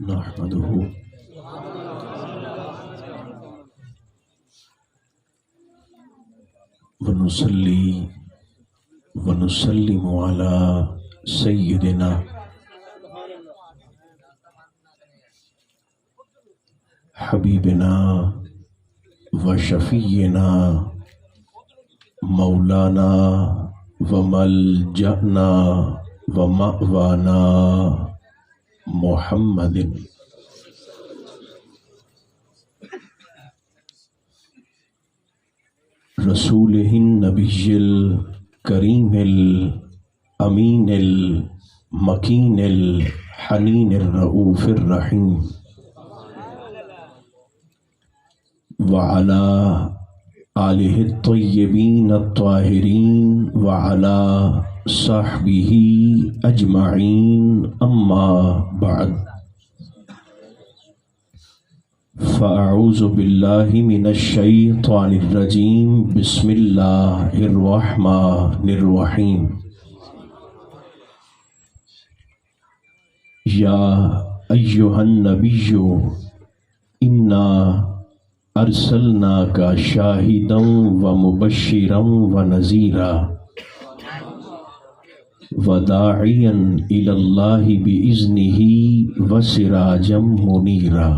نحمده ونصلي ونسلم على سيدنا حبيبنا وشفينا مولانا وملجأنا ومأوانا محمد رسوله النبي الكريم الأمين المكين الحنين الرؤوف الرحيم وعلى آله الطيبين الطاهرين وعلى صحبه أجمعين أما بعد فأعوذ بالله من الشيطان الرجيم بسم الله الرحمن الرحيم يا أيها النبي إنا أرسلناك شاهدا ومبشرا ونذيرا وداعيا إلى الله بإذنه وسراجا منيرا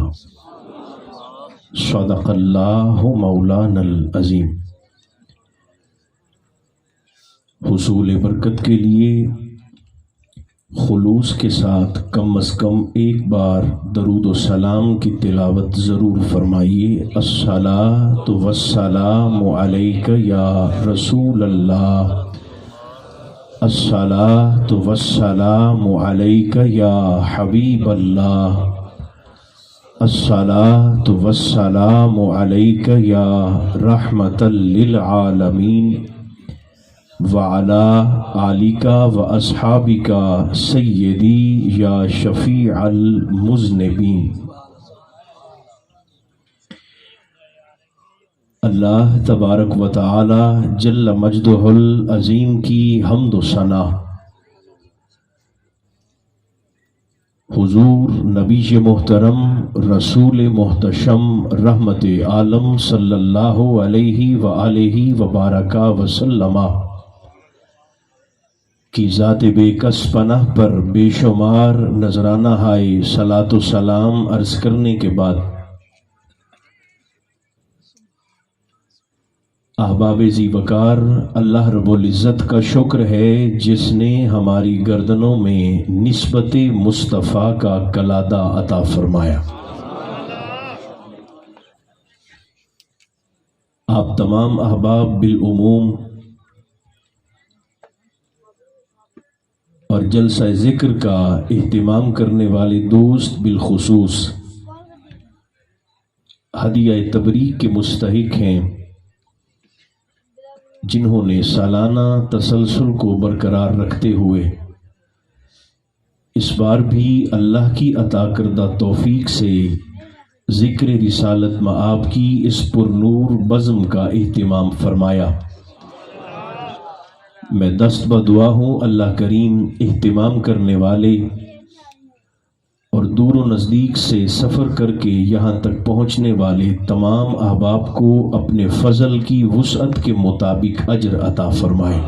صدق اللہ مولانا العظیم۔ حصول برکت کے لیے خلوص کے ساتھ کم از کم ایک بار درود و سلام کی تلاوت ضرور فرمائیے۔ الصلاۃ والسلام علیک یا رسول اللہ، الصلاۃ والسلام علیک یا حبیب اللہ، الصلاۃ والسلام علیک یا رحمۃ للعالمین وعلی آلک و اصحابک سیدی یا شفیع المذنبین۔ اللہ تبارک و تعالی جل مجدہ العظیم کی حمد و ثنا حضور نبی محترم رسول محتشم رحمت عالم صلی اللہ علیہ وآلہ وبارک وسلم کی ذات بے کس پناہ پر بے شمار نذرانہ ہائے صلاۃ و سلام عرض کرنے کے بعد احباب ذی وقار، اللہ رب العزت کا شکر ہے جس نے ہماری گردنوں میں نسبت مصطفیٰ کا کلادہ عطا فرمایا۔ آپ تمام احباب بالعموم اور جلسہ ذکر کا اہتمام کرنے والے دوست بالخصوص ہدیہ تبریک کے مستحق ہیں، جنہوں نے سالانہ تسلسل کو برقرار رکھتے ہوئے اس بار بھی اللہ کی عطا کردہ توفیق سے ذکر رسالت مآب کی اس پرنور بزم کا اہتمام فرمایا۔ میں دست بدعا ہوں اللہ کریم اہتمام کرنے والے اور دور و نزدیک سے سفر کر کے یہاں تک پہنچنے والے تمام احباب کو اپنے فضل کی وسعت کے مطابق اجر عطا فرمائے۔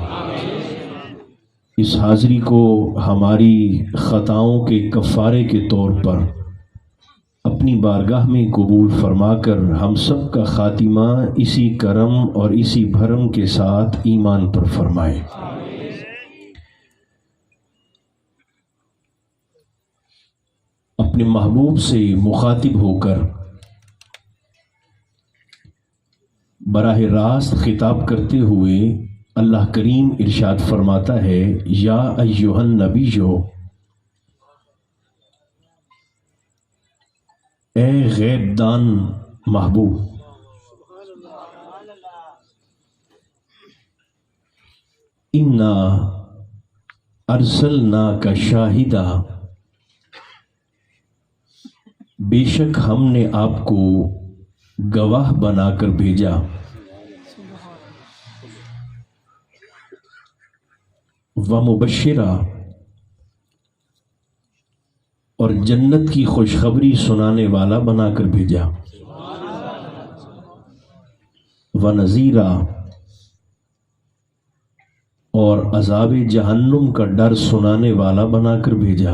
اس حاضری کو ہماری خطاؤں کے کفارے کے طور پر اپنی بارگاہ میں قبول فرما کر ہم سب کا خاتمہ اسی کرم اور اسی بھرم کے ساتھ ایمان پر فرمائے۔ اپنے محبوب سے مخاطب ہو کر براہ راست خطاب کرتے ہوئے اللہ کریم ارشاد فرماتا ہے، یا ایھا النبی، اے غیب دان محبوب، انا ارسلناک شاہدا، بے شک ہم نے آپ کو گواہ بنا کر بھیجا، ومبشرا، اور جنت کی خوشخبری سنانے والا بنا کر بھیجا، وَنَذِيرًا، اور عذاب جہنم کا ڈر سنانے والا بنا کر بھیجا،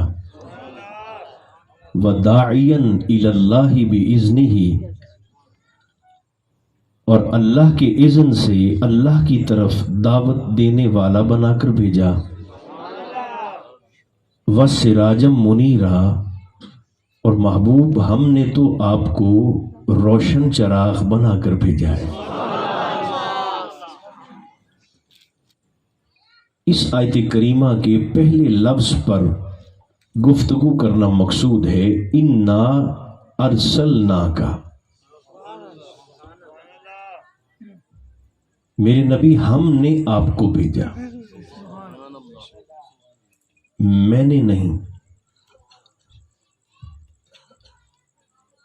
وَدَاعِيًا إِلَى اللَّهِ بِإِذْنِهِ، اور اللہ کے اذن سے اللہ کی طرف دعوت دینے والا بنا کر بھیجا، وَسِرَاجًا مُنِيرًا، اور محبوب ہم نے تو آپ کو روشن چراغ بنا کر بھیجا ہے۔ اس آیت کریمہ کے پہلے لفظ پر گفتگو کرنا مقصود ہے، اِنَّا أَرْسَلْنَاكَ، میرے نبی ہم نے آپ کو بھیجا، میں نے نہیں،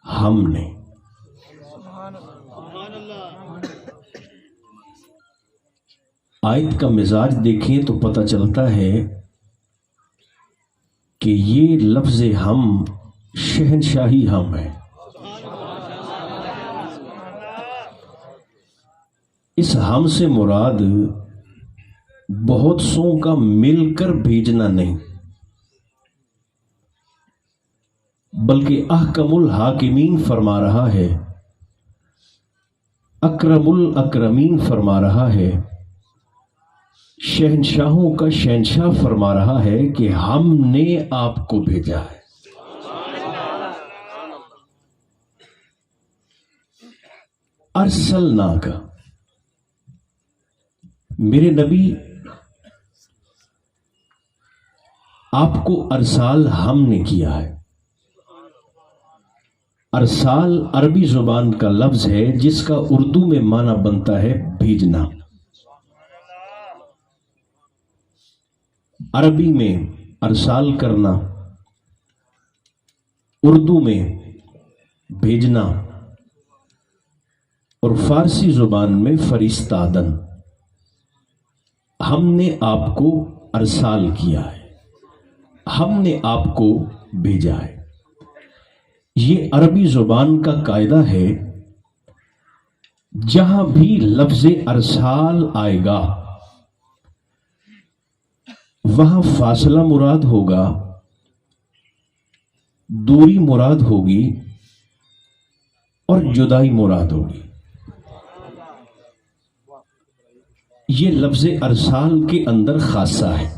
ہم نے۔ آیت کا مزاج دیکھیں تو پتہ چلتا ہے کہ یہ لفظ ہم شہنشاہی ہم ہے۔ اس ہم سے مراد بہت سو کا مل کر بھیجنا نہیں، بلکہ احکم الحاکمین فرما رہا ہے، اکرم الاکرمین فرما رہا ہے، شہنشاہوں کا شہنشاہ فرما رہا ہے کہ ہم نے آپ کو بھیجا ہے۔ ارسلناک، میرے نبی آپ کو ارسال ہم نے کیا ہے۔ ارسال عربی زبان کا لفظ ہے جس کا اردو میں معنی بنتا ہے بھیجنا۔ عربی میں ارسال کرنا، اردو میں بھیجنا، اور فارسی زبان میں فرستادن۔ ہم نے آپ کو ارسال کیا ہے، ہم نے آپ کو بھیجا ہے۔ یہ عربی زبان کا قاعدہ ہے، جہاں بھی لفظ ارسال آئے گا وہاں فاصلہ مراد ہوگا، دوری مراد ہوگی، اور جدائی مراد ہوگی۔ یہ لفظ ارسال کے اندر خاصہ ہے۔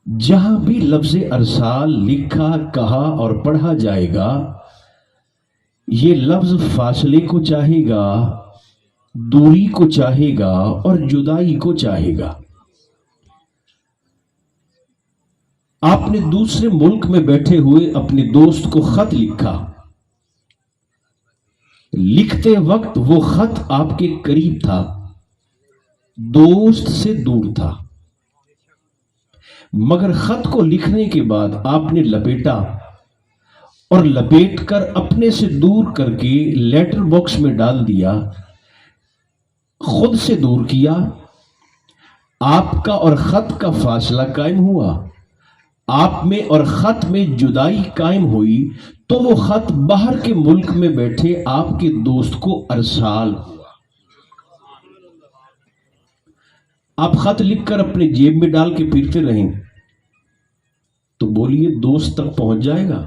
جہاں بھی لفظ ارسال لکھا، کہا اور پڑھا جائے گا، یہ لفظ فاصلے کو چاہے گا، دوری کو چاہے گا، اور جدائی کو چاہے گا۔ آپ نے دوسرے ملک میں بیٹھے ہوئے اپنے دوست کو خط لکھا، لکھتے وقت وہ خط آپ کے قریب تھا، دوست سے دور تھا، مگر خط کو لکھنے کے بعد آپ نے لپیٹا اور لپیٹ کر اپنے سے دور کر کے لیٹر باکس میں ڈال دیا، خود سے دور کیا، آپ کا اور خط کا فاصلہ قائم ہوا، آپ میں اور خط میں جدائی قائم ہوئی، تو وہ خط باہر کے ملک میں بیٹھے آپ کے دوست کو ارسال ہوا۔ آپ خط لکھ کر اپنے جیب میں ڈال کے پھرتے رہیں تو بولیے دوست تک پہنچ جائے گا؟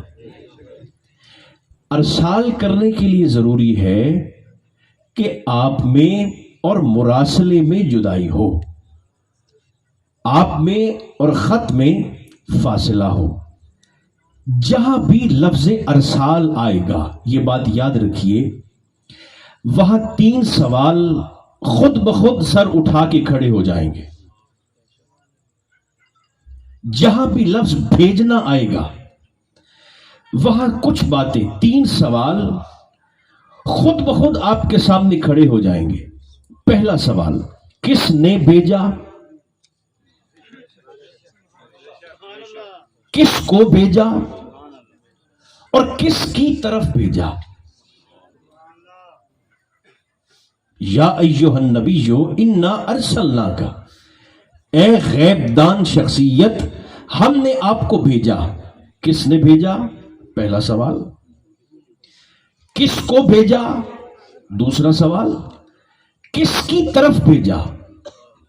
ارسال کرنے کے لیے ضروری ہے کہ آپ میں اور مراسلے میں جدائی ہو، آپ میں اور خط میں فاصلہ ہو۔ جہاں بھی لفظ ارسال آئے گا، یہ بات یاد رکھیے، وہاں 3 سوال خود بخود سر اٹھا کے کھڑے ہو جائیں گے۔ جہاں بھی لفظ بھیجنا آئے گا، وہاں کچھ باتیں، 3 سوال خود بخود آپ کے سامنے کھڑے ہو جائیں گے۔ پہلا سوال، کس نے بھیجا؟ کس کو بھیجا اور کس کی طرف بھیجا؟ یا ایھا النبی انا ارسلناک، اے غیب دان شخصیت، ہم نے آپ کو بھیجا، کس نے بھیجا؟ پہلا سوال. کس کو بھیجا؟ دوسرا سوال. کس کی طرف بھیجا؟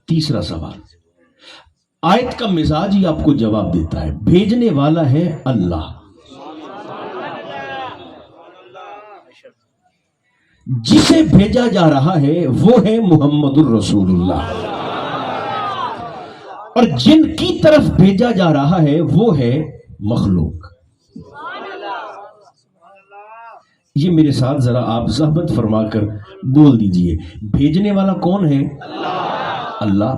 تیسرا سوال. آیت کا مزاج ہی آپ کو جواب دیتا ہے. بھیجنے والا ہے اللہ، جسے بھیجا جا رہا ہے وہ ہے محمد الرسول اللہ، اور جن کی طرف بھیجا جا رہا ہے وہ ہے مخلوق. یہ میرے ساتھ ذرا آپ زحمت فرما کر بول دیجئے، بھیجنے والا کون ہے؟ اللہ.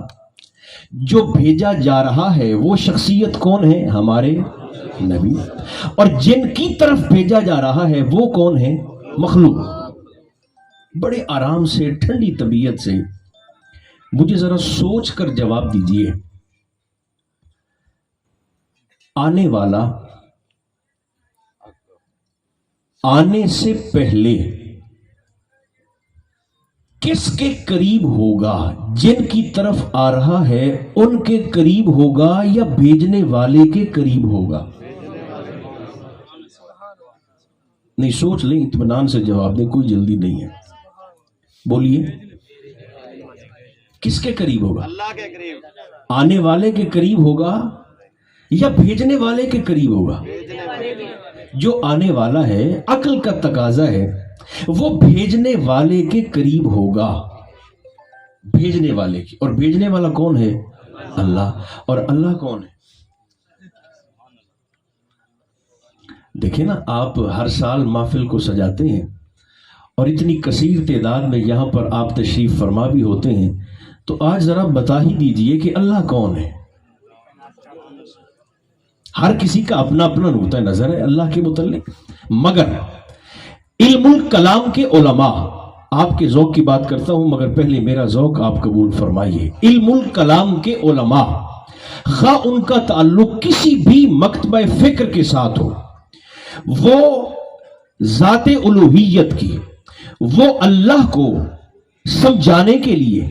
جو بھیجا جا رہا ہے وہ شخصیت کون ہے؟ ہمارے نبی. اور جن کی طرف بھیجا جا رہا ہے وہ کون ہے؟ مخلوق. بڑے آرام سے ٹھنڈی طبیعت سے مجھے ذرا سوچ کر جواب دیجئے. آنے والا آنے سے پہلے کس کے قریب ہوگا؟ جن کی طرف آ رہا ہے ان کے قریب ہوگا یا بھیجنے والے کے قریب ہوگا؟ نہیں، سوچ لیں، اطمینان سے جواب دیں، کوئی جلدی نہیں ہے. بولیے، کس کے قریب ہوگا؟ اللہ کے قریب. آنے والے کے قریب ہوگا یا بھیجنے والے کے قریب ہوگا؟ جو آنے والا ہے، عقل کا تقاضا ہے وہ بھیجنے والے کے قریب ہوگا. بھیجنے والے کی. اور بھیجنے والا کون ہے؟ اللہ. اور اللہ کون ہے؟ دیکھیں نا، آپ ہر سال محفل کو سجاتے ہیں اور اتنی کثیر تعداد میں یہاں پر آپ تشریف فرما بھی ہوتے ہیں، تو آج ذرا بتا ہی دیجئے کہ اللہ کون ہے. ہر کسی کا اپنا اپنا نقطہ نظر ہے اللہ کے متعلق، مگر علم الکلام کے علماء، آپ کے ذوق کی بات کرتا ہوں مگر پہلے میرا ذوق آپ قبول فرمائیے. علم الکلام کے علماء، خواہ ان کا تعلق کسی بھی مکتبہ فکر کے ساتھ ہو، وہ ذات الوہیت کی، وہ اللہ کو سمجھانے کے لیے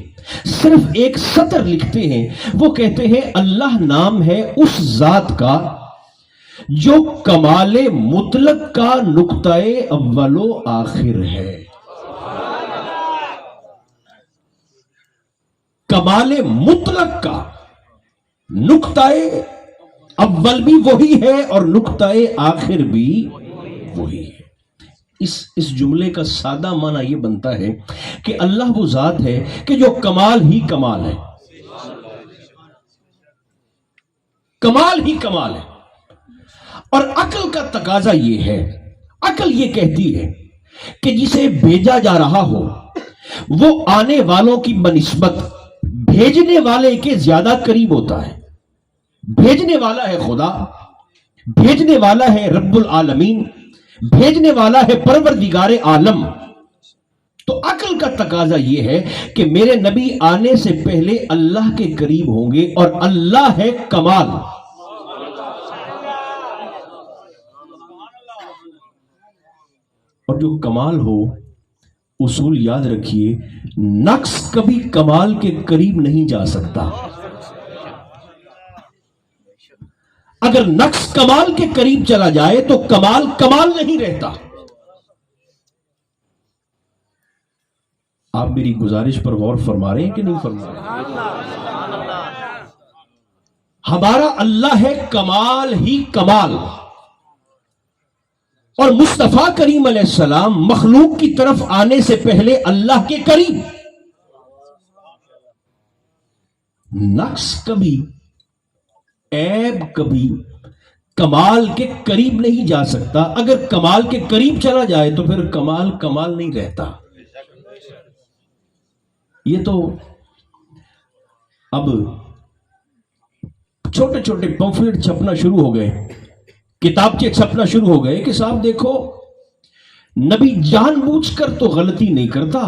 صرف ایک سطر لکھتے ہیں. وہ کہتے ہیں اللہ نام ہے اس ذات کا جو کمال مطلق کا نقطہ اول و آخر ہے. کمال مطلق کا نقطہ اول بھی وہی ہے اور نقطہ آخر بھی وہی ہے. اس جملے کا سادہ معنی یہ بنتا ہے کہ اللہ وہ ذات ہے کہ جو کمال ہی کمال ہے. کمال ہی کمال ہے. اور عقل کا تقاضا یہ ہے، عقل یہ کہتی ہے کہ جسے بھیجا جا رہا ہو وہ آنے والوں کی بنسبت بھیجنے والے کے زیادہ قریب ہوتا ہے. بھیجنے والا ہے خدا، بھیجنے والا ہے رب العالمین، بھیجنے والا ہے پروردگار عالم. تو عقل کا تقاضا یہ ہے کہ میرے نبی آنے سے پہلے اللہ کے قریب ہوں گے، اور اللہ ہے کمال. اور جو کمال ہو، اصول یاد رکھیے، نقص کبھی کمال کے قریب نہیں جا سکتا. اگر نقص کمال کے قریب چلا جائے تو کمال کمال نہیں رہتا. آپ میری گزارش پر غور فرما رہے ہیں کہ نہیں فرما رہے؟ ہمارا اللہ ہے کمال ہی کمال، اور مصطفیٰ کریم علیہ السلام مخلوق کی طرف آنے سے پہلے اللہ کے قریب. نقص کبھی، عیب کبھی کمال کے قریب نہیں جا سکتا. اگر کمال کے قریب چلا جائے تو پھر کمال کمال نہیں رہتا. یہ تو اب چھوٹے چھوٹے پمفلٹ چھپنا شروع ہو گئے، کتابچے چھپنا شروع ہو گئے کہ صاحب دیکھو، نبی جان بوجھ کر تو غلطی نہیں کرتا،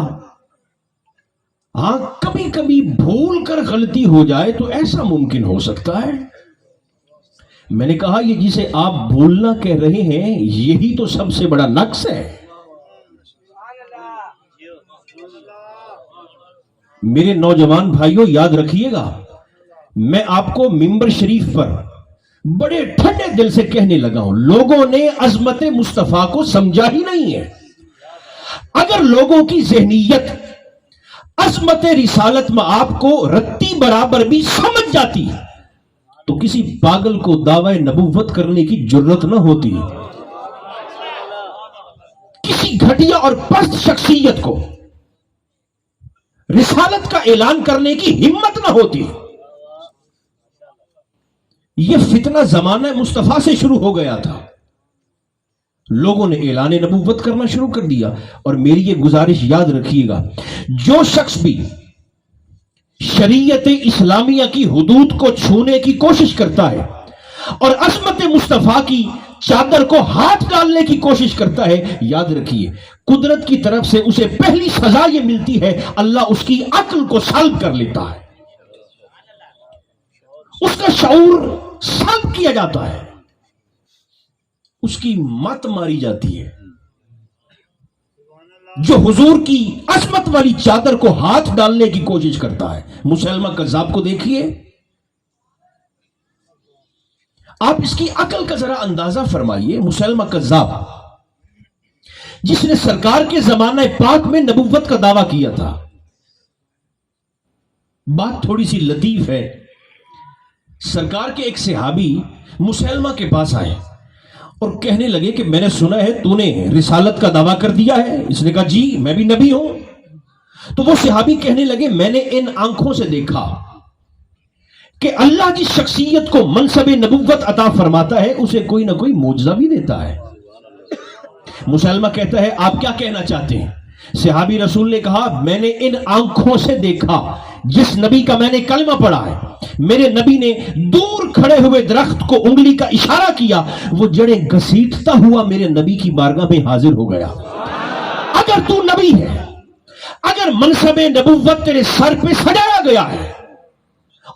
ہاں کبھی کبھی بھول کر غلطی ہو جائے تو ایسا ممکن ہو سکتا ہے. میں نے کہا یہ جسے آپ بھولنا کہہ رہے ہیں یہی تو سب سے بڑا نقص ہے. میرے نوجوان بھائیوں یاد رکھیے گا، میں آپ کو ممبر شریف پر بڑے ٹھنڈے دل سے کہنے لگا ہوں، لوگوں نے عظمت مصطفیٰ کو سمجھا ہی نہیں ہے۔ اگر لوگوں کی ذہنیت عظمت رسالت میں آپ کو رتی برابر بھی سمجھ جاتی تو کسی پاگل کو دعوی نبوت کرنے کی جرت نہ ہوتی، کسی گھٹیا اور پست شخصیت کو رسالت کا اعلان کرنے کی ہمت نہ ہوتی۔ یہ فتنہ زمانہ مصطفیٰ سے شروع ہو گیا تھا، لوگوں نے اعلان نبوت کرنا شروع کر دیا۔ اور میری یہ گزارش یاد رکھیے گا، جو شخص بھی شریعت اسلامیہ کی حدود کو چھونے کی کوشش کرتا ہے اور عظمت مصطفیٰ کی چادر کو ہاتھ ڈالنے کی کوشش کرتا ہے، یاد رکھیے قدرت کی طرف سے اسے پہلی سزا یہ ملتی ہے، اللہ اس کی عقل کو سلب کر لیتا ہے، اس کا شعور سلب کیا جاتا ہے، اس کی مت ماری جاتی ہے۔ جو حضور کی عظمت والی چادر کو ہاتھ ڈالنے کی کوشش کرتا ہے، مسلمہ کذاب کو دیکھیے، آپ اس کی عقل کا ذرا اندازہ فرمائیے۔ مسلمہ کذاب جس نے سرکار کے زمانہ پاک میں نبوت کا دعویٰ کیا تھا، بات تھوڑی سی لطیف ہے، سرکار کے ایک صحابی مسلمہ کے پاس آئے اور کہنے لگے کہ میں نے سنا ہے تو نے رسالت کا دعویٰ کر دیا ہے۔ اس نے کہا جی میں بھی نبی ہوں۔ تو وہ صحابی کہنے لگے میں نے ان آنکھوں سے دیکھا کہ اللہ جس شخصیت کو منصب نبوت عطا فرماتا ہے اسے کوئی نہ کوئی معجزہ بھی دیتا ہے۔ مسلمہ کہتا ہے آپ کیا کہنا چاہتے ہیں؟ صحابی رسول نے کہا میں نے ان آنکھوں سے دیکھا جس نبی کا میں نے کلمہ پڑھا ہے، میرے نبی نے دور کھڑے ہوئے درخت کو انگلی کا اشارہ کیا، وہ جڑیں گھسیٹتا ہوا میرے نبی کی بارگاہ میں حاضر ہو گیا۔ اگر تو نبی ہے، اگر منصب نبوت تیرے سر پہ سجایا گیا ہے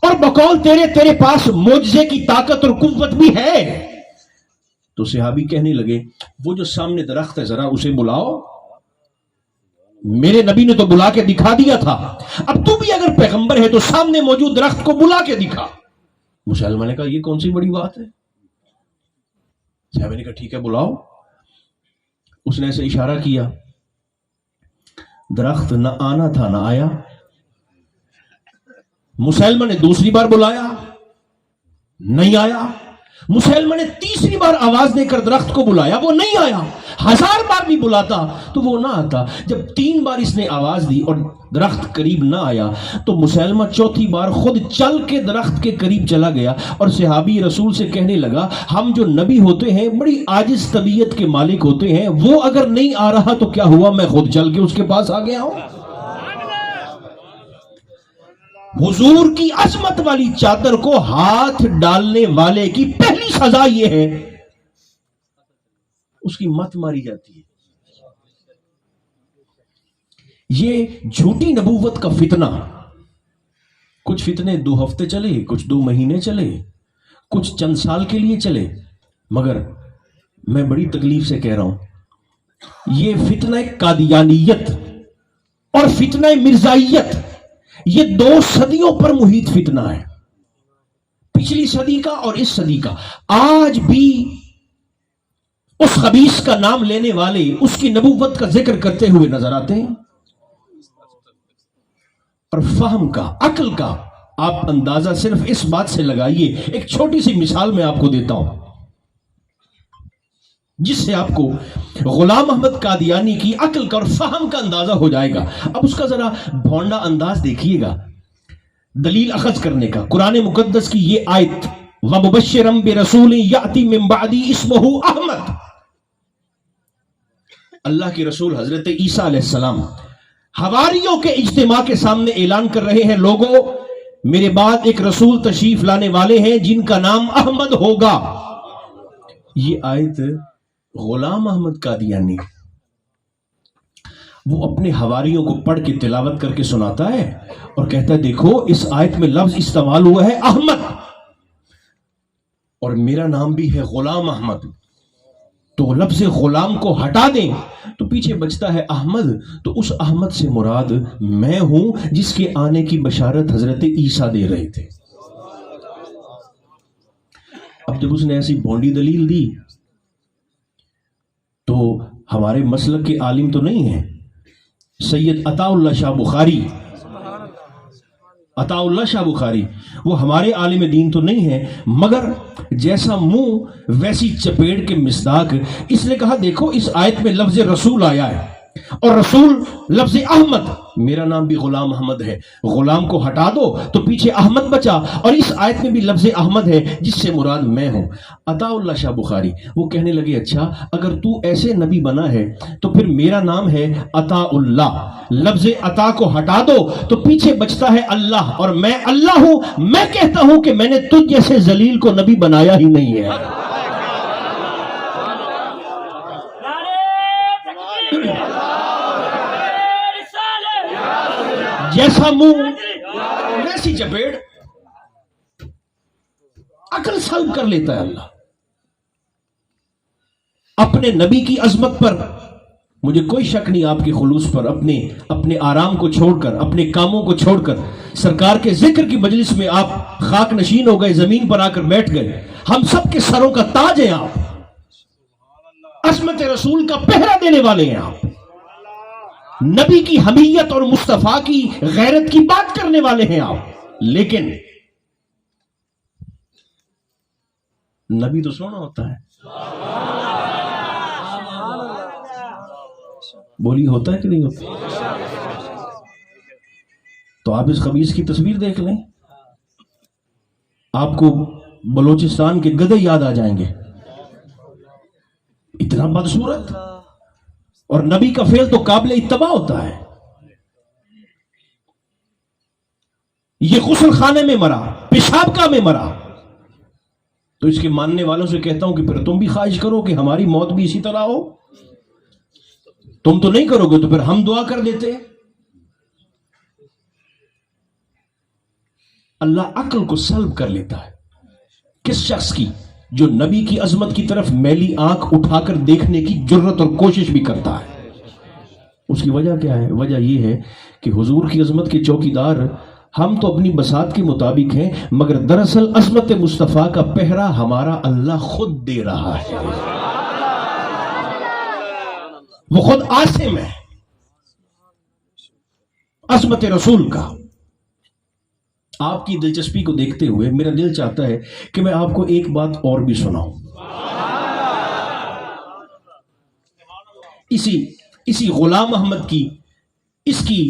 اور بقول تیرے پاس معجزے کی طاقت اور قوت بھی ہے، تو صحابی کہنے لگے وہ جو سامنے درخت ہے ذرا اسے بلاؤ، میرے نبی نے تو بلا کے دکھا دیا تھا، اب تو بھی اگر پیغمبر ہے تو سامنے موجود درخت کو بلا کے دکھا۔ مسلمان نے کہا یہ کون سی بڑی بات ہے؟ صحابی نے کہا ٹھیک ہے بلاؤ۔ اس نے ایسے اشارہ کیا، درخت نہ آنا تھا نہ آیا۔ مسلمان نے دوسری بار بلایا، نہیں آیا۔ مسلمان نے تیسری بار آواز دے کر درخت کو بلایا، وہ نہیں آیا۔ 1000 بار بھی بلاتا تو وہ نہ آتا۔ جب 3 بار اس نے آواز دی اور درخت قریب نہ آیا تو مسلمہ چوتھی بار خود چل کے درخت کے قریب چلا گیا اور صحابی رسول سے کہنے لگا ہم جو نبی ہوتے ہیں بڑی عاجز طبیعت کے مالک ہوتے ہیں، وہ اگر نہیں آ رہا تو کیا ہوا میں خود چل کے اس کے پاس آ گیا ہوں۔ حضور کی عظمت والی چادر کو ہاتھ ڈالنے والے کی پہلی سزا یہ ہے اس کی مت ماری جاتی ہے۔ یہ جھوٹی نبوت کا فتنہ، کچھ فتنے 2 ہفتے چلے، کچھ 2 مہینے چلے، کچھ چند سال کے لیے چلے، مگر میں بڑی تکلیف سے کہہ رہا ہوں یہ فتنہ قادیانیت اور فتنہ مرزائیت یہ 2 صدیوں پر محیط فتنہ ہے، پچھلی صدی کا اور اس صدی کا۔ آج بھی اس خبیث کا نام لینے والے اس کی نبوت کا ذکر کرتے ہوئے نظر آتے ہیں، اور فہم کا، عقل کا آپ اندازہ صرف اس بات سے لگائیے۔ ایک چھوٹی سی مثال میں آپ کو دیتا ہوں جس سے آپ کو غلام احمد قادیانی کی عقل کا اور فہم کا اندازہ ہو جائے گا۔ اب اس کا ذرا بھونڈا انداز دیکھیے گا دلیل اخذ کرنے کا۔ قرآن مقدس کی یہ آیت وَمُبَشِّرًا بِرَسُولٍ يَأْتِي مِن بَعْدِهِ اسْمُهُ احمد، اللہ کے رسول حضرت عیسیٰ علیہ السلام حواریوں کے اجتماع کے سامنے اعلان کر رہے ہیں لوگوں میرے بعد ایک رسول تشریف لانے والے ہیں جن کا نام احمد ہوگا۔ یہ آیت غلام احمد قادیانی وہ اپنے حواریوں کو پڑھ کے تلاوت کر کے سناتا ہے اور کہتا ہے دیکھو اس آیت میں لفظ استعمال ہوا ہے احمد، اور میرا نام بھی ہے غلام احمد، تو لفظ غلام کو ہٹا دیں تو پیچھے بچتا ہے احمد، تو اس احمد سے مراد میں ہوں جس کے آنے کی بشارت حضرت عیسیٰ دے رہے تھے۔ اب جب اس نے ایسی بونڈی دلیل دی تو ہمارے مسلک کے عالم تو نہیں ہیں، سید عطا اللہ شاہ بخاری، عطا اللہ شاہ بخاری وہ ہمارے عالم دین تو نہیں ہیں، مگر جیسا منہ ویسی چپیڑ کے مصداق اس نے کہا دیکھو اس آیت میں لفظ رسول آیا ہے اور رسول لفظ احمد، میرا نام بھی غلام احمد ہے، غلام کو ہٹا دو تو پیچھے احمد بچا، اور اس آیت میں بھی لفظ احمد ہے جس سے مراد میں ہوں۔ عطا اللہ شاہ بخاری وہ کہنے لگے اچھا اگر تو ایسے نبی بنا ہے تو پھر میرا نام ہے عطا اللہ، لفظ عطا کو ہٹا دو تو پیچھے بچتا ہے اللہ، اور میں اللہ ہوں، میں کہتا ہوں کہ میں نے تجھ جیسے ذلیل کو نبی بنایا ہی نہیں ہے۔ جیسا منہ ویسی چپیڑ، عقل سلب کر لیتا ہے اللہ۔ اپنے نبی کی عظمت پر مجھے کوئی شک نہیں، آپ کے خلوص پر، اپنے آرام کو چھوڑ کر، اپنے کاموں کو چھوڑ کر سرکار کے ذکر کی مجلس میں آپ خاک نشین ہو گئے، زمین پر آ کر بیٹھ گئے، ہم سب کے سروں کا تاج ہیں آپ، عظمت رسول کا پہرا دینے والے ہیں آپ، نبی کی حمیت اور مصطفیٰ کی غیرت کی بات کرنے والے ہیں آپ، لیکن نبی تو سونا ہوتا ہے، بولی ہوتا ہے کہ نہیں ہوتا؟ تو آپ اس خبیث کی تصویر دیکھ لیں، آپ کو بلوچستان کے گدھے یاد آ جائیں گے، اتنا بدصورت، اور نبی کا فعل تو قابل اتباع ہوتا ہے۔ یہ غسل خانے میں مرا، پیشاب کا میں مرا، تو اس کے ماننے والوں سے کہتا ہوں کہ پھر تم بھی خواہش کرو کہ ہماری موت بھی اسی طرح ہو، تم تو نہیں کرو گے تو پھر ہم دعا کر دیتے۔ اللہ عقل کو سلب کر لیتا ہے کس شخص کی جو نبی کی عظمت کی طرف میلی آنکھ اٹھا کر دیکھنے کی جرت اور کوشش بھی کرتا ہے۔ اس کی وجہ کیا ہے؟ وجہ یہ ہے کہ حضور کی عظمت کے چوکیدار ہم تو اپنی بساط کے مطابق ہیں، مگر دراصل عظمت مصطفیٰ کا پہرا ہمارا اللہ خود دے رہا ہے، وہ خود عاصم ہے عظمت رسول کا۔ آپ کی دلچسپی کو دیکھتے ہوئے میرا دل چاہتا ہے کہ میں آپ کو ایک بات اور بھی سناؤں، اسی غلام احمد کی، اس کی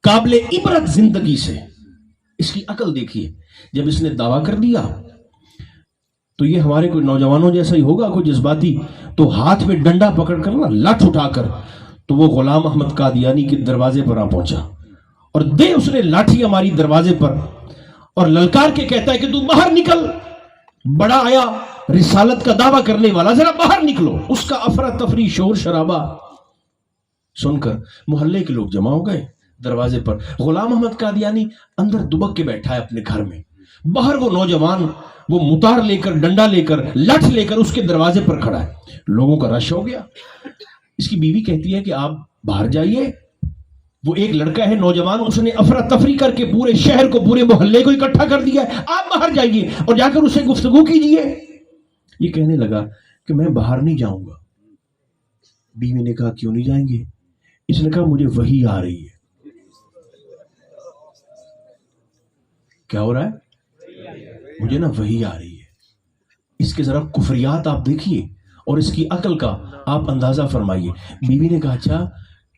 قابل عبرت زندگی سے، اس کی عقل دیکھیے۔ جب اس نے دعویٰ کر دیا تو یہ ہمارے کوئی نوجوانوں جیسا ہی ہوگا، کوئی جذباتی، تو ہاتھ میں ڈنڈا پکڑ کر نا لٹ اٹھا کر تو وہ غلام احمد قادیانی کے دروازے پر آ پہنچا، اور اس نے لاٹھی ہماری دروازے پر، اور للکار کے کہتا ہے کہ تو باہر نکل، بڑا آیا رسالت کا دعویٰ کرنے والا، ذرا باہر نکلو۔ اس کا افراتفری شور شرابہ سن کر محلے کے لوگ جمع ہو گئے دروازے پر۔ غلام احمد قادیانی اندر دبک کے بیٹھا ہے اپنے گھر میں، باہر وہ نوجوان وہ متار لے کر، ڈنڈا لے کر، لٹھ لے کر اس کے دروازے پر کھڑا ہے۔ لوگوں کا رش ہو گیا۔ اس کی بیوی کہتی ہے کہ آپ باہر جائیے، وہ ایک لڑکا ہے نوجوان، اس نے افراتفری کر کے پورے شہر کو، پورے محلے کو اکٹھا کر دیا ہے، آپ باہر جائیے اور جا کر اسے گفتگو کیجیے۔ یہ کہنے لگا کہ میں باہر نہیں جاؤں گا۔ بیوی نے کہا کیوں نہیں جائیں گے؟ اس نے کہا مجھے وحی آ رہی ہے۔ کیا ہو رہا ہے؟ مجھے نا وحی آ رہی ہے۔ اس کے ذرا کفریات آپ دیکھیے اور اس کی عقل کا آپ اندازہ فرمائیے۔ بیوی نے کہا اچھا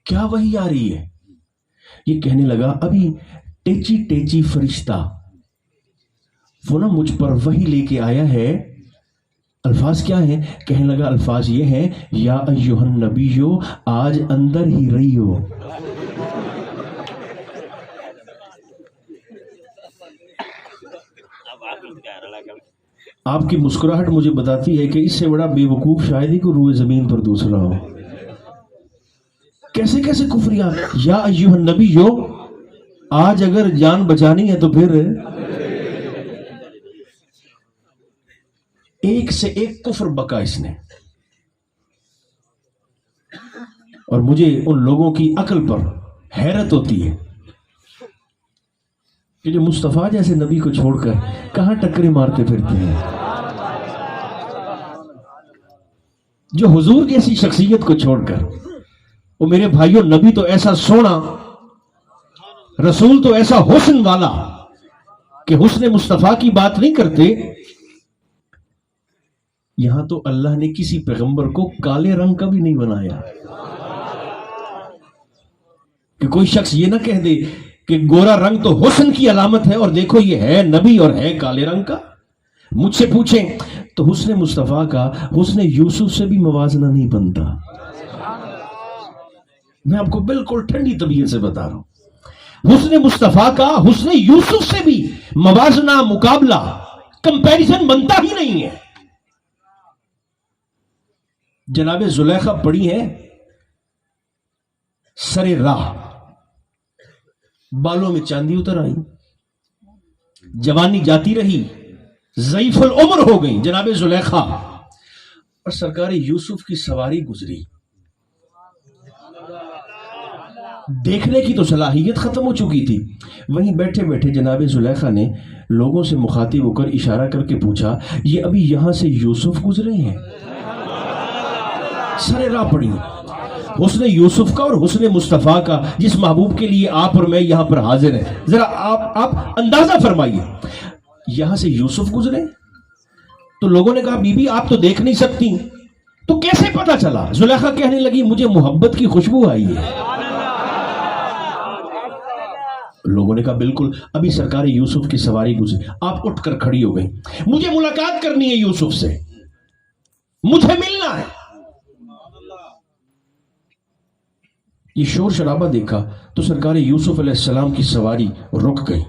کیا وحی آ رہی ہے؟ یہ کہنے لگا ابھی ٹیچی ٹیچی فرشتہ وہ نا مجھ پر وحی لے کے آیا ہے۔ الفاظ کیا ہیں؟ کہنے لگا الفاظ یہ ہیں یا ایھا النبیو آج اندر ہی رہی ہو۔ آپ کی مسکراہٹ مجھے بتاتی ہے کہ اس سے بڑا بے وقوف شاید ہی کو روئے زمین پر دوسرا ہو۔ کیسے کیسے کفریات! یا ایھا النبیو، آج اگر جان بچانی ہے تو پھر ایک سے ایک کفر بکا اس نے۔ اور مجھے ان لوگوں کی عقل پر حیرت ہوتی ہے کہ جو مصطفیٰ جیسے نبی کو چھوڑ کر کہاں ٹکرے مارتے پھرتے ہیں، جو حضور جیسی شخصیت کو چھوڑ کر، وہ میرے بھائیوں نبی تو ایسا سونا، رسول تو ایسا حسن والا کہ حسن مصطفیٰ کی بات نہیں کرتے۔ یہاں تو اللہ نے کسی پیغمبر کو کالے رنگ کا بھی نہیں بنایا کہ کوئی شخص یہ نہ کہہ دے کہ گورا رنگ تو حسن کی علامت ہے اور دیکھو یہ ہے نبی اور ہے کالے رنگ کا۔ مجھ سے پوچھیں تو حسن مصطفیٰ کا حسن یوسف سے بھی موازنہ نہیں بنتا۔ میں آپ کو بالکل ٹھنڈی طبیعت سے بتا رہا ہوں، حسن مصطفیٰ کا حسن یوسف سے بھی موازنہ، مقابلہ، کمپیریزن بنتا ہی نہیں ہے۔ جناب زلیخا پڑی ہے سرے راہ، بالوں میں چاندی اتر آئی، جوانی جاتی رہی، ضعیف العمر ہو گئی جناب زلیخا، اور سرکار یوسف کی سواری گزری۔ دیکھنے کی تو صلاحیت ختم ہو چکی تھی، وہیں بیٹھے بیٹھے جناب زلیخا نے لوگوں سے مخاطب ہو کر اشارہ کر کے پوچھا، یہ ابھی یہاں سے یوسف گزرے ہیں؟ سرے راہ پڑی حسن یوسف کا اور حسن مصطفیٰ کا، جس محبوب کے لیے آپ اور میں یہاں پر حاضر ہیں۔ ذرا آپ اندازہ فرمائیے، یہاں سے یوسف گزرے تو لوگوں نے کہا بی بی آپ تو دیکھ نہیں سکتی، تو کیسے پتا چلا؟ زلیخا کہنے لگی مجھے محبت کی خوشبو آئی ہے۔ لوگوں نے کہا بالکل ابھی سرکار یوسف کی سواری گزری۔ آپ اٹھ کر کھڑی ہو گئی، مجھے ملاقات کرنی ہے یوسف سے، مجھے ملنا ہے۔ یہ شور شرابہ دیکھا تو سرکار یوسف علیہ السلام کی سواری رک گئی۔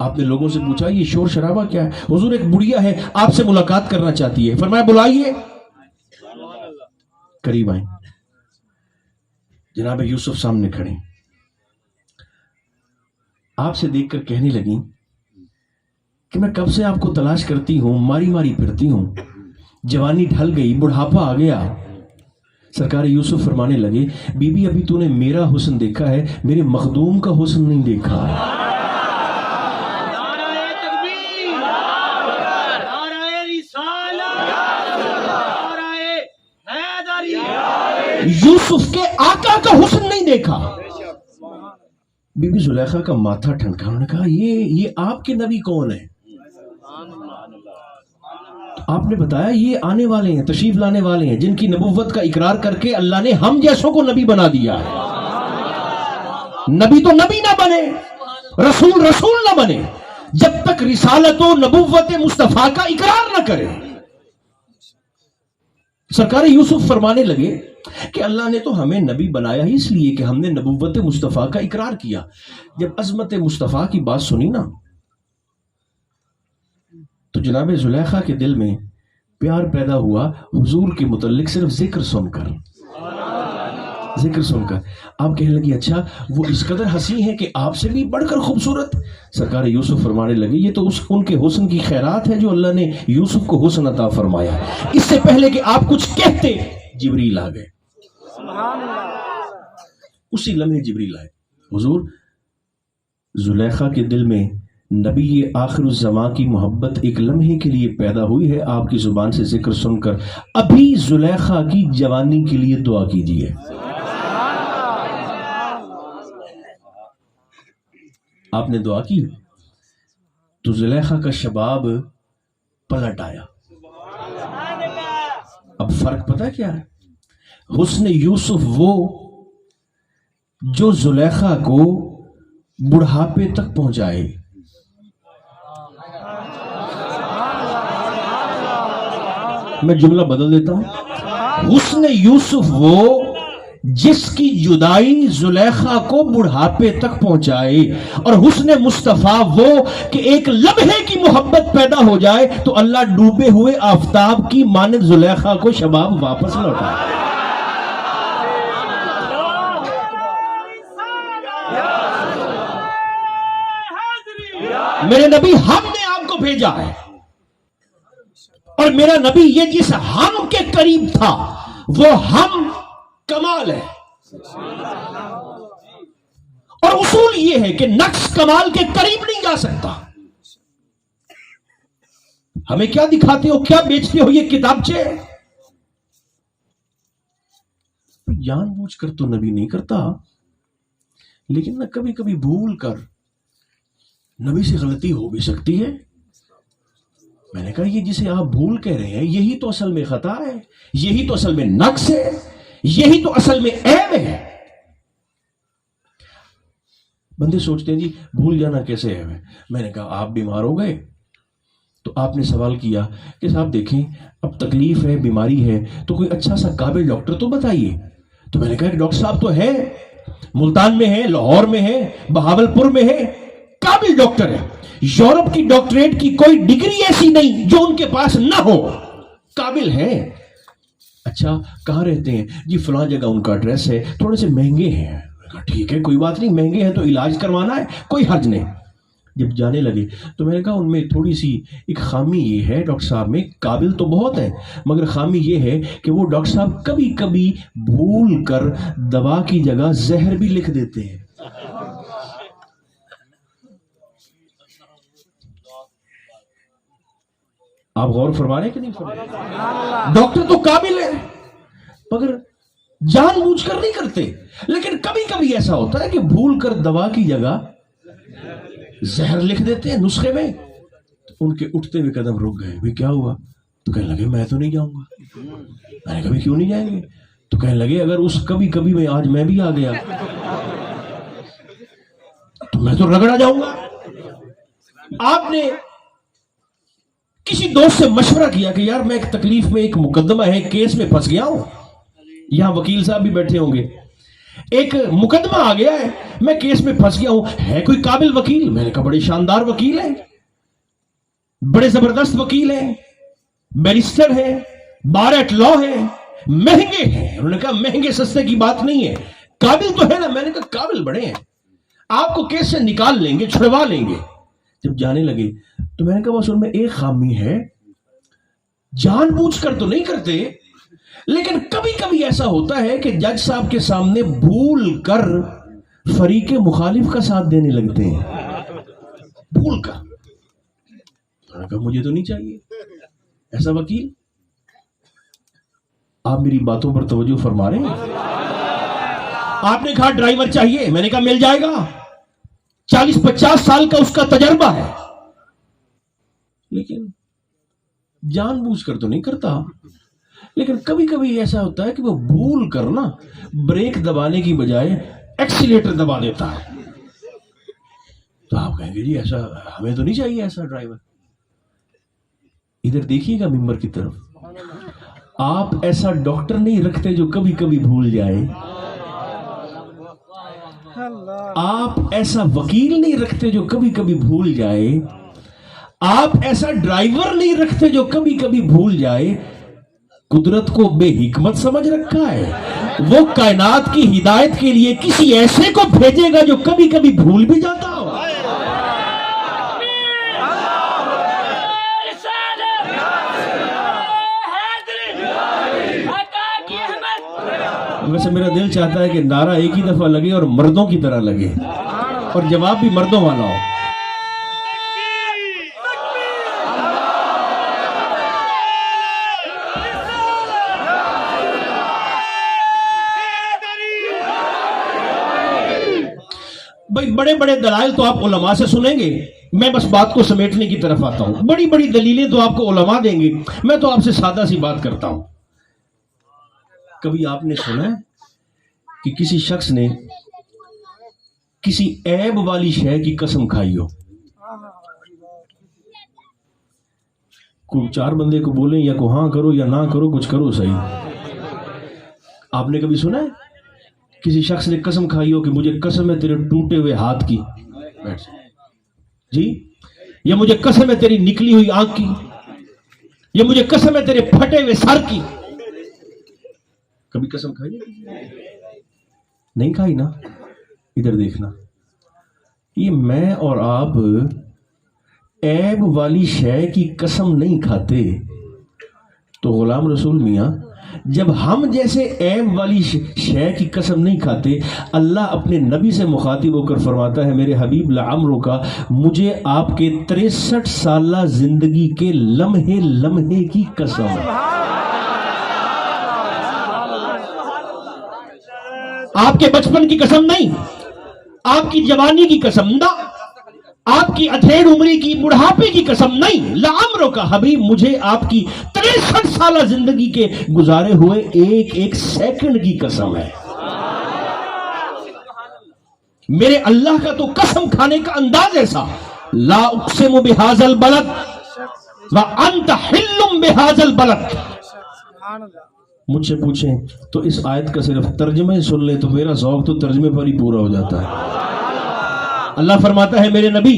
آپ نے لوگوں سے پوچھا یہ شور شرابہ کیا ہے؟ حضور ایک بڑھیا ہے آپ سے ملاقات کرنا چاہتی ہے۔ فرمایا بلائیے۔ قریب آئیں، جناب یوسف سامنے کھڑے، آپ سے دیکھ کر کہنے لگی کہ میں کب سے آپ کو تلاش کرتی ہوں، ماری ماری پھرتی ہوں، جوانی ڈھل گئی، بڑھاپا آ گیا۔ سرکار یوسف فرمانے لگے بی بی ابھی تو نے میرا حسن دیکھا ہے، میرے مخدوم کا حسن نہیں دیکھا۔ نعرہ تکبیر، نعرہ رسالت، نعرہ حیدری۔ یوسف کے آقا کا حسن نہیں دیکھا۔ بی بی زلیخا کا ماتھا ٹھنکا، انہوں نے کہا یہ آپ کے نبی کون ہیں؟ آپ نے بتایا یہ آنے والے ہیں، تشریف لانے والے ہیں، جن کی نبوت کا اقرار کر کے اللہ نے ہم جیسوں کو نبی بنا دیا ہے۔ نبی تو نبی نہ بنے، رسول رسول نہ بنے جب تک رسالت و نبوت مصطفیٰ کا اقرار نہ کرے۔ سرکار یوسف فرمانے لگے کہ اللہ نے تو ہمیں نبی بنایا ہی اس لیے کہ ہم نے نبوت مصطفیٰ کا اقرار کیا۔ جب عظمت مصطفیٰ کی بات سنی نا تو جناب زلیخا کے دل میں پیار پیدا ہوا حضور کے متعلق صرف ذکر سن کر۔ آپ کہنے لگی اچھا وہ اس قدر حسین ہے کہ آپ سے بھی بڑھ کر خوبصورت؟ سرکار یوسف فرمانے لگے یہ تو ان کے حسن کی خیرات ہے جو اللہ نے یوسف کو حسن عطا فرمایا۔ اس سے پہلے کہ آپ کچھ کہتے جبریل آ گئے، اسی لمحے جبریل آئے۔ حضور زلیخا کے دل میں نبی آخر الزمان کی محبت ایک لمحے کے لیے پیدا ہوئی ہے، آپ کی زبان سے ذکر سن کر ابھی زلیخا کی جوانی کے لیے دعا کیجیے۔ آپ نے دعا کی تو زلیخا کا شباب پلٹ آیا۔ اب فرق پتہ کیا ہے؟ حسن یوسف وہ جو زلیخا کو بڑھاپے تک پہنچائے، میں جملہ بدل دیتا ہوں، حسن یوسف وہ جس کی جدائی زلیخا کو بڑھاپے تک پہنچائے، اور حسن مصطفیٰ وہ کہ ایک لمحے کی محبت پیدا ہو جائے تو اللہ ڈوبے ہوئے آفتاب کی مانند زلیخا کو شباب واپس لوٹائے۔ میرے نبی ہم نے آپ کو بھیجا ہے، اور میرا نبی یہ جس ہم کے قریب تھا وہ ہم کمال ہے، اور اصول یہ ہے کہ نقص کمال کے قریب نہیں جا سکتا. ہمیں کیا دکھاتے ہو, کیا بیچتے ہو, یہ کتابچے. جان بوجھ کر تو نبی نہیں کرتا, لیکن نہ کبھی کبھی بھول کر نبی سے غلطی ہو بھی سکتی ہے. میں نے کہا یہ جسے آپ بھول کہہ رہے ہیں یہی تو اصل میں خطا ہے, یہی تو اصل میں نقص ہے, یہی تو اصل میں عیب ہے. بندے سوچتے ہیں جی بھول جانا کیسے عیب ہے. میں نے کہا آپ بیمار ہو گئے تو آپ نے سوال کیا کہ صاحب دیکھیں اب تکلیف ہے, بیماری ہے, تو کوئی اچھا سا قابل ڈاکٹر تو بتائیے. تو میں نے کہا کہ ڈاکٹر صاحب تو ہے, ملتان میں ہے, لاہور میں ہے, بہاولپور میں ہے, قابل ڈاکٹر ہے. یورپ کی ڈاکٹریٹ کی کوئی ڈگری ایسی نہیں جو ان کے پاس نہ ہو, قابل ہے. اچھا کہاں رہتے ہیں؟ جی فلاں جگہ ان کا ایڈریس ہے, تھوڑے سے مہنگے ہیں. ٹھیک ہے کوئی بات نہیں, مہنگے ہیں تو علاج کروانا ہے, کوئی حرج نہیں. جب جانے لگے تو میں نے کہا ان میں تھوڑی سی ایک خامی یہ ہے ڈاکٹر صاحب میں, قابل تو بہت ہیں مگر خامی یہ ہے کہ وہ ڈاکٹر صاحب کبھی کبھی بھول کر دوا کی جگہ زہر بھی لکھ دیتے ہیں. آپ غور فرما رہے ہیں کہ نہیں فرما رہے؟ ڈاکٹر تو قابل ہے مگر جان بوجھ کر نہیں کرتے. لیکن کبھی کبھی ایسا ہوتا ہے کہ بھول کر دوا کی جگہ زہر لکھ دیتے ہیں نسخے میں. ان کے اٹھتے ہوئے قدم رک گئے. بھی کیا ہوا؟ تو کہنے لگے میں تو نہیں جاؤں گا. میں نے کبھی کیوں نہیں جائیں گے؟ تو کہنے لگے اگر اس کبھی کبھی میں آج میں بھی آ گیا تو میں تو رگڑا جاؤں گا. آپ نے کسی دوست سے مشورہ کیا کہ یار میں ایک تکلیف میں, ایک مقدمہ ہے, کیس میں پھنس گیا ہوں. یہاں وکیل صاحب بھی بیٹھے ہوں گے. ایک مقدمہ آ گیا ہے, میں کیس میں پھنس گیا ہوں, ہے کوئی قابل وکیل؟ میں نے کہا بڑے شاندار وکیل ہیں, بڑے زبردست وکیل ہیں, بیرسٹر ہیں, بار ایٹ لا ہیں, مہنگے ہیں. انہوں نے کہا مہنگے سستے کی بات نہیں ہے, قابل تو ہے نا. میں نے کہا قابل بڑے ہیں, آپ کو کیس سے نکال لیں گے, چھڑوا لیں گے. جب جانے لگے تو میں نے کہا بس ان میں ایک خامی ہے, جان بوجھ کر تو نہیں کرتے لیکن کبھی کبھی ایسا ہوتا ہے کہ جج صاحب کے سامنے بھول کر فریق مخالف کا ساتھ دینے لگتے ہیں. بھول کر. میں نے کہا مجھے تو نہیں چاہیے ایسا وکیل. آپ میری باتوں پر توجہ فرما رہے ہیں؟ آپ نے کہا ڈرائیور چاہیے. میں نے کہا مل جائے گا, 40-50 سال کا اس کا تجربہ ہے. لیکن جان بوجھ کر تو نہیں کرتا. لیکن کبھی کبھی ایسا ہوتا ہے کہ وہ بھول کر نا بریک دبانے کی بجائے ایکسیلیٹر دبا دیتا ہے. تو آپ کہیں گے جی ایسا ہمیں تو نہیں چاہیے ایسا ڈرائیور. ادھر دیکھیے گا ممبر کی طرف. آپ ایسا ڈاکٹر نہیں رکھتے جو کبھی کبھی بھول جائے. آپ ایسا وکیل نہیں رکھتے جو کبھی کبھی بھول جائے. آپ ایسا ڈرائیور نہیں رکھتے جو کبھی کبھی بھول جائے. قدرت کو بے حکمت سمجھ رکھا ہے, وہ کائنات کی ہدایت کے لیے کسی ایسے کو بھیجے گا جو کبھی کبھی بھول بھی جاتا ہو. ویسے میرا دل چاہتا ہے کہ نعرہ ایک ہی دفعہ لگے اور مردوں کی طرح لگے اور جواب بھی مردوں والا ہو. بھائی بڑے بڑے دلائل تو آپ علماء سے سنیں گے, میں بس بات کو سمیٹنے کی طرف آتا ہوں. بڑی بڑی دلیلیں تو آپ کو علماء دیں گے, میں تو آپ سے سادہ سی بات کرتا ہوں. کبھی آپ نے سنا ہے کہ کسی شخص نے کسی عیب والی شے کی قسم کھائی ہو؟ کوئی 4 بندے کو بولیں یا کو ہاں کرو یا نہ کرو, کچھ کرو صحیح. آپ نے کبھی سنا ہے کسی شخص نے قسم کھائی ہو کہ مجھے قسم ہے تیرے ٹوٹے ہوئے ہاتھ کی جی, یا مجھے قسم ہے تیری نکلی ہوئی آنکھ کی, یا مجھے قسم ہے تیرے پھٹے ہوئے سر کی؟ کبھی قسم کھائی نہیں کھائی نا. ادھر دیکھنا, یہ میں اور آپ عیب والی شے کی قسم نہیں کھاتے تو غلام رسول میاں جب ہم جیسے عیب والی شے کی قسم نہیں کھاتے، اللہ اپنے نبی سے مخاطب ہو کر فرماتا ہے میرے حبیب لعمرو کا مجھے آپ کے 63 سالہ زندگی کے لمحے لمحے کی قسم ہے، آپ کے بچپن کی قسم نہیں، آپ کی جوانی کی قسم نہ، آپ کی ادھیڑ عمری کی بڑھاپے کی قسم نہیں، لعمرو کا حبیب مجھے آپ کی 63 سالہ زندگی کے گزارے ہوئے ایک ایک سیکنڈ کی قسم ہے۔ میرے اللہ کا تو قسم کھانے کا انداز ایسا، لا اقسم بہذا البلد وانت حل بہذا البلد۔ مجھ سے پوچھیں تو اس آیت کا صرف ترجمہ ہی سن لے تو میرا ذوق تو ترجمے پر ہی پورا ہو جاتا ہے۔ اللہ فرماتا ہے میرے نبی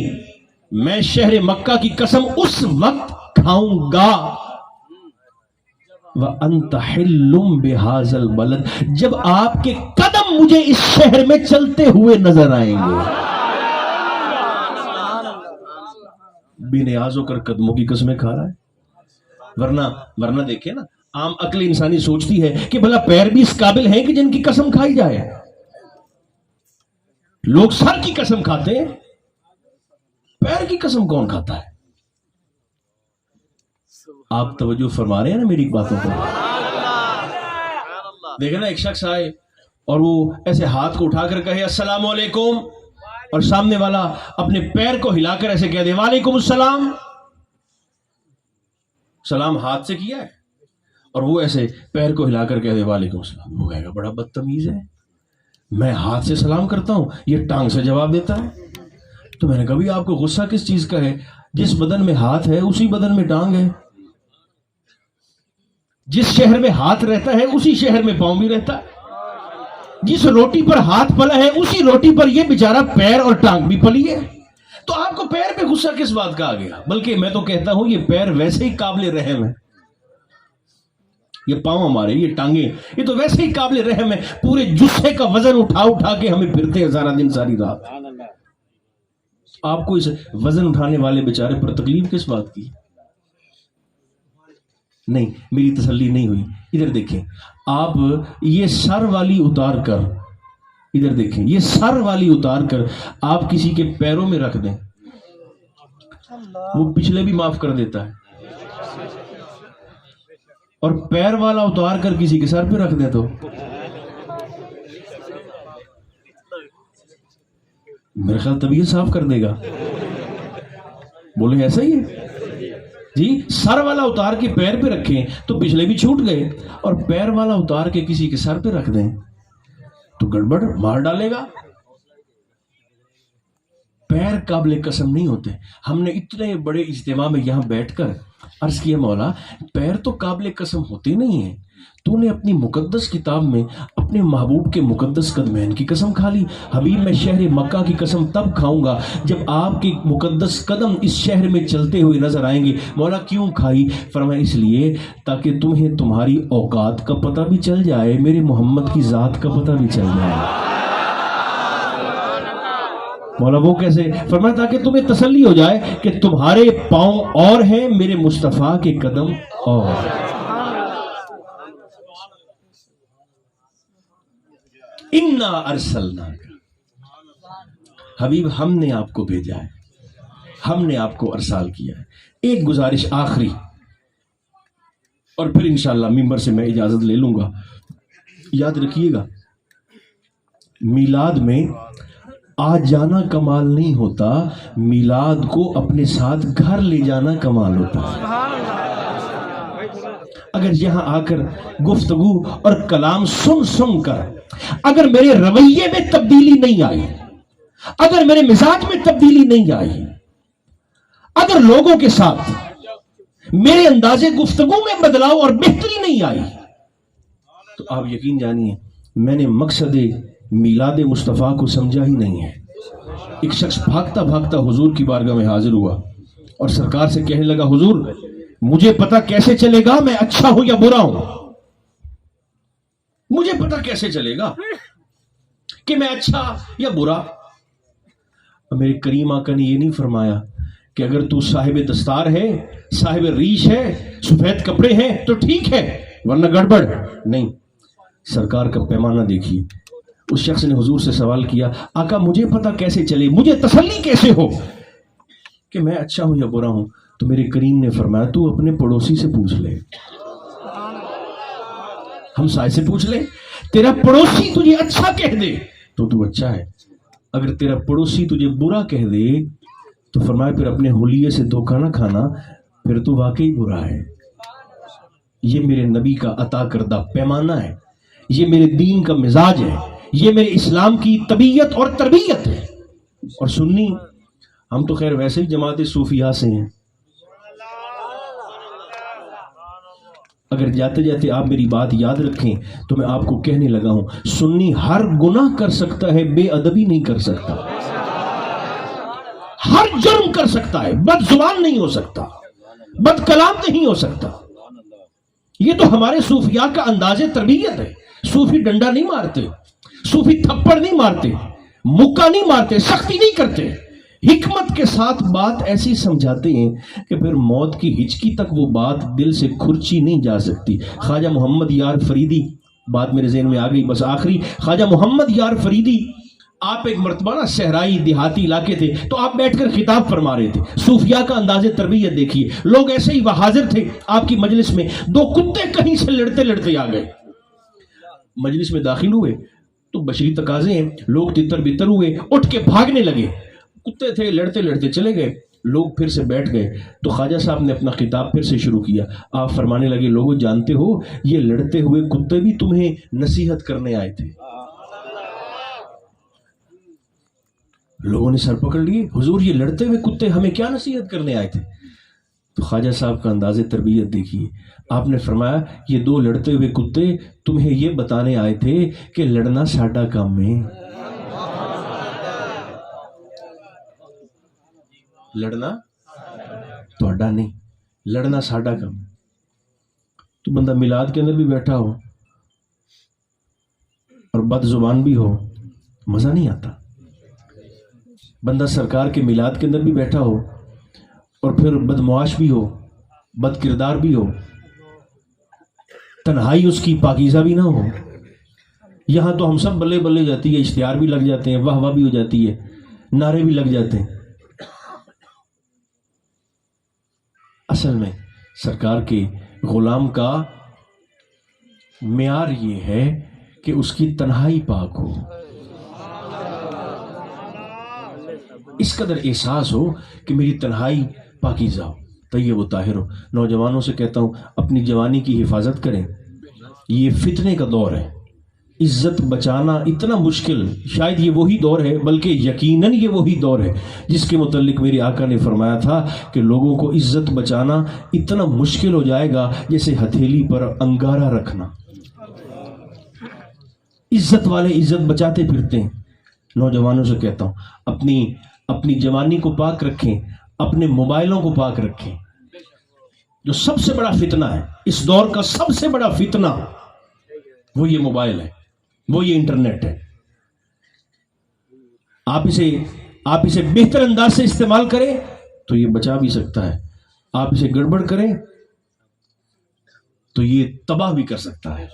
میں شہر مکہ کی قسم اس وقت کھاؤں گا وَأَنْتَ حِلٌّ بِهَذَا الْبَلَدِ جب آپ کے قدم مجھے اس شہر میں چلتے ہوئے نظر آئیں گے۔ بے نیاز ہو کر قدموں کی قسمیں کھا رہا ہے، ورنہ دیکھیں نا عام عقل انسانی سوچتی ہے کہ بھلا پیر بھی اس قابل ہیں کہ جن کی قسم کھائی جائے۔ لوگ سر کی قسم کھاتے ہیں، پیر کی قسم کون کھاتا ہے؟ آپ توجہ فرما رہے ہیں نا میری باتوں پر؟ دیکھیں نا ایک شخص آئے اور وہ ایسے ہاتھ کو اٹھا کر کہے السلام علیکم، اور سامنے والا اپنے پیر کو ہلا کر ایسے کہہ دے وعلیکم السلام۔ سلام ہاتھ سے کیا ہے اور وہ ایسے پیر کو ہلا کر کہہ دے وعلیکم السلام، وہ کہے گا بڑا بدتمیز ہے، میں ہاتھ سے سلام کرتا ہوں یہ ٹانگ سے جواب دیتا ہے۔ تو میں نے کہا بھی آپ کو غصہ کس چیز کا ہے؟ جس بدن میں ہاتھ ہے اسی بدن میں ٹانگ ہے، جس شہر میں ہاتھ رہتا ہے اسی شہر میں پاؤں بھی رہتا ہے، جس روٹی پر ہاتھ پلا ہے اسی روٹی پر یہ بیچارہ پیر اور ٹانگ بھی پلی ہے۔ تو آپ کو پیر پہ غصہ کس بات کا آ گیا؟ بلکہ میں تو کہتا ہوں یہ پیر ویسے ہی قابل رحم ہے، یہ پاؤں ہمارے یہ ٹانگیں یہ تو ویسے ہی قابل رحم ہے، پورے جثے کا وزن اٹھا کے ہمیں پھرتے ہیں سارا دن ساری رات۔ آپ کو اس وزن اٹھانے والے بیچارے پر تکلیف کس بات کی؟ نہیں، میری تسلی نہیں ہوئی۔ ادھر دیکھیں، آپ یہ سر والی اتار کر، ادھر دیکھیں یہ سر والی اتار کر آپ کسی کے پیروں میں رکھ دیں، وہ پچھلے بھی معاف کر دیتا ہے، اور پیر والا اتار کر کسی کے سر پہ رکھ دیں تو میرے خیال طبیعت صاف کر دے گا۔ بولے ایسا ہی ہے جی؟ سر والا اتار کے پیر پہ رکھیں تو پچھلے بھی چھوٹ گئے، اور پیر والا اتار کے کسی کے سر پہ رکھ دیں تو گڑبڑ مار ڈالے گا۔ پیر قابل قسم نہیں ہوتے۔ ہم نے اتنے بڑے اجتماع میں یہاں بیٹھ کر عرض کیا مولا پیر تو قابل قسم ہوتے نہیں ہیں، تو نے اپنی مقدس کتاب میں اپنے محبوب کے مقدس قدمین کی قسم کھا لی۔ حبیب میں شہر مکہ کی قسم تب کھاؤں گا جب آپ کے مقدس قدم اس شہر میں چلتے ہوئے نظر آئیں گے۔ مولا کیوں کھائی؟ فرمایا اس لیے تاکہ تمہیں تمہاری اوقات کا پتہ بھی چل جائے، میرے محمد کی ذات کا پتہ بھی چل جائے۔ مولا وہ کیسے؟ فرمایا تاکہ تمہیں تسلی ہو جائے کہ تمہارے پاؤں اور ہیں، میرے مصطفیٰ کے قدم اور۔ انا ارسلناک، حبیب ہم نے آپ کو بھیجا ہے، ہم نے آپ کو ارسال کیا ہے۔ ایک گزارش آخری، اور پھر انشاءاللہ ممبر سے میں اجازت لے لوں گا۔ یاد رکھیے گا میلاد میں آ جانا کمال نہیں ہوتا، میلاد کو اپنے ساتھ گھر لے جانا کمال ہوتا ہے۔ اگر یہاں آ کر گفتگو اور کلام سن کر اگر میرے رویے میں تبدیلی نہیں آئی، اگر میرے مزاج میں تبدیلی نہیں آئی، اگر لوگوں کے ساتھ میرے انداز گفتگو میں بدلاؤ اور بہتری نہیں آئی، تو آپ یقین جانیے میں نے مقصد میلاد مصطفیٰ کو سمجھا ہی نہیں ہے۔ ایک شخص بھاگتا بھاگتا حضور کی بارگاہ میں حاضر ہوا اور سرکار سے کہنے لگا حضور مجھے پتا کیسے چلے گا میں اچھا ہوں یا برا ہوں؟ مجھے پتا کیسے چلے گا کہ میں اچھا یا برا؟ میرے کریم آقا نے یہ نہیں فرمایا کہ اگر تو صاحب دستار ہے، صاحب ریش ہے، سفید کپڑے ہیں تو ٹھیک ہے، ورنہ گڑبڑ نہیں۔ سرکار کا پیمانہ دیکھیے۔ اس شخص نے حضور سے سوال کیا، آقا مجھے پتہ کیسے چلے، مجھے تسلی کیسے ہو کہ میں اچھا ہوں یا برا ہوں؟ تو میرے کریم نے فرمایا تو اپنے پڑوسی سے پوچھ لے، ہمسائے سے پوچھ لے۔ تیرا پڑوسی تجھے اچھا کہہ دے تو اچھا ہے، اگر تیرا پڑوسی تجھے برا کہہ دے تو فرمایا پھر اپنے حلیے سے دھوکہ نہ کھانا، پھر تو واقعی برا ہے۔ یہ میرے نبی کا عطا کردہ پیمانہ ہے، یہ میرے دین کا مزاج ہے، یہ میرے اسلام کی طبیعت اور تربیت ہے۔ اور سنی ہم تو خیر ویسے ہی جماعت صوفیہ سے ہیں، اگر جاتے جاتے آپ میری بات یاد رکھیں تو میں آپ کو کہنے لگا ہوں، سنی ہر گناہ کر سکتا ہے، بے ادبی نہیں کر سکتا، ہر جرم کر سکتا ہے، بد زبان نہیں ہو سکتا، بد کلام نہیں ہو سکتا۔ یہ تو ہمارے صوفیاء کا انداز تربیت ہے۔ صوفی ڈنڈا نہیں مارتے، صوفی تھپڑ نہیں مارتے، مکہ نہیں مارتے، سختی نہیں کرتے، حکمت کے ساتھ بات ایسی سمجھاتے ہیں کہ پھر موت کی ہچکی تک وہ بات دل سے کھرچی نہیں جا سکتی۔ خواجہ محمد یار فریدی، بات میرے ذہن میں آ گئی بس آخری، خواجہ محمد یار فریدی آپ ایک مرتبہ نا صحرائی دیہاتی علاقے تھے تو آپ بیٹھ کر خطاب فرما رہے تھے۔ صوفیاء کا انداز تربیت دیکھیے، لوگ ایسے ہی وہ حاضر تھے آپ کی مجلس میں، دو کتے کہیں سے لڑتے لڑتے آ گئے، مجلس میں داخل ہوئے تو بشری تقاضے ہیں، لوگ تتر بتر ہوئے، اٹھ کے بھاگنے لگے، کتے تھے لڑتے لڑتے چلے گئے، لوگ پھر سے بیٹھ گئے تو خواجہ صاحب نے اپنا خطاب پھر سے شروع کیا۔ آپ فرمانے لگے، لوگوں جانتے ہو یہ لڑتے ہوئے کتے بھی تمہیں نصیحت کرنے آئے تھے۔ لوگوں نے سر پکڑ لیے، حضور یہ لڑتے ہوئے کتے ہمیں کیا نصیحت کرنے آئے تھے؟ تو خواجہ صاحب کا انداز تربیت دیکھیے، آپ نے فرمایا یہ دو لڑتے ہوئے کتے تمہیں یہ بتانے آئے تھے کہ لڑنا ساڈا کام ہے، لڑنا تہاڈا نہیں، لڑنا ساڈا کام۔ تو بندہ میلاد کے اندر بھی بیٹھا ہو اور بد زبان بھی ہو، مزہ نہیں آتا۔ بندہ سرکار کے میلاد کے اندر بھی بیٹھا ہو اور پھر بدمعاش بھی ہو، بد کردار بھی ہو، تنہائی اس کی پاکیزہ بھی نہ ہو، یہاں تو ہم سب بلے بلے جاتی ہے، اشتہار بھی لگ جاتے ہیں، واہ واہ بھی ہو جاتی ہے، نعرے بھی لگ جاتے ہیں۔ اصل میں سرکار کے غلام کا معیار یہ ہے کہ اس کی تنہائی پاک ہو، اس قدر احساس ہو کہ میری تنہائی پاکیزہ ہو، طیب و طاہر ہو۔ نوجوانوں سے کہتا ہوں اپنی جوانی کی حفاظت کریں، یہ فتنے کا دور ہے، عزت بچانا اتنا مشکل، شاید یہ وہی دور ہے، بلکہ یقیناً یہ وہی دور ہے جس کے متعلق میرے آقا نے فرمایا تھا کہ لوگوں کو عزت بچانا اتنا مشکل ہو جائے گا جیسے ہتھیلی پر انگارہ رکھنا۔ عزت والے عزت بچاتے پھرتے ہیں۔ نوجوانوں سے کہتا ہوں اپنی جوانی کو پاک رکھیں، اپنے موبائلوں کو پاک رکھیں۔ جو سب سے بڑا فتنہ ہے اس دور کا، سب سے بڑا فتنہ وہ یہ موبائل ہے، وہ یہ انٹرنیٹ ہے۔ آپ اسے بہتر انداز سے استعمال کریں تو یہ بچا بھی سکتا ہے، آپ اسے گڑبڑ کریں تو یہ تباہ بھی کر سکتا ہے،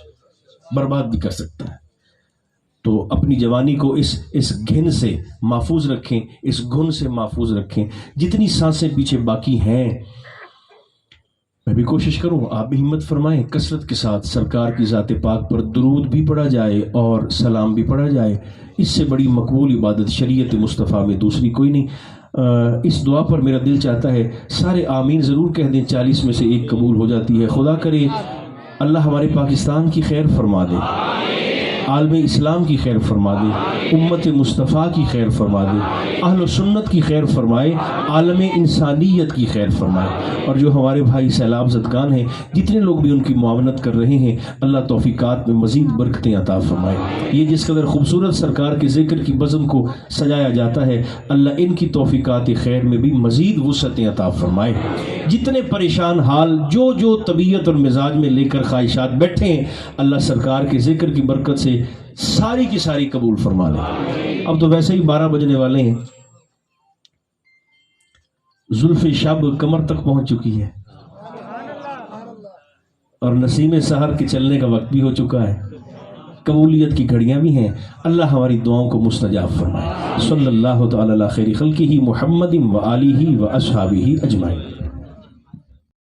برباد بھی کر سکتا ہے۔ تو اپنی جوانی کو اس گھن سے محفوظ رکھیں، اس گن سے محفوظ رکھیں۔ جتنی سانسیں پیچھے باقی ہیں میں بھی کوشش کروں، آپ بھی ہمت فرمائیں، کثرت کے ساتھ سرکار کی ذات پاک پر درود بھی پڑھا جائے اور سلام بھی پڑھا جائے۔ اس سے بڑی مقبول عبادت شریعت مصطفیٰ میں دوسری کوئی نہیں۔ اس دعا پر میرا دل چاہتا ہے سارے آمین ضرور کہہ دیں، 40 میں سے ایک قبول ہو جاتی ہے۔ خدا کرے اللہ ہمارے پاکستان کی خیر فرما دے، عالم اسلام کی خیر فرما دے، امت مصطفیٰ کی خیر فرما دے، اہل و سنت کی خیر فرمائے، عالم انسانیت کی خیر فرمائے۔ اور جو ہمارے بھائی سیلاب زدگان ہیں، جتنے لوگ بھی ان کی معاونت کر رہے ہیں، اللہ توفیقات میں مزید برکتیں عطا فرمائے۔ یہ جس قدر خوبصورت سرکار کے ذکر کی بزم کو سجایا جاتا ہے، اللہ ان کی توفیقات خیر میں بھی مزید وسعتیں عطا فرمائے۔ جتنے پریشان حال جو طبیعت اور مزاج میں لے کر خواہشات بیٹھے ہیں، اللہ سرکار کے ذکر کی برکت سے ساری کی ساری قبول فرما لے۔ اب تو ویسے ہی 12 بجنے والے ہیں، زلف شب کمر تک پہنچ چکی ہے اور نسیم سحر کے چلنے کا وقت بھی ہو چکا ہے، قبولیت کی گھڑیاں بھی ہیں۔ اللہ ہماری دعاؤں کو مستجاب فرمائے۔ صلی اللہ تعالی علی خیر خلقہ محمد و آلہ و اصحابہ اجمعین۔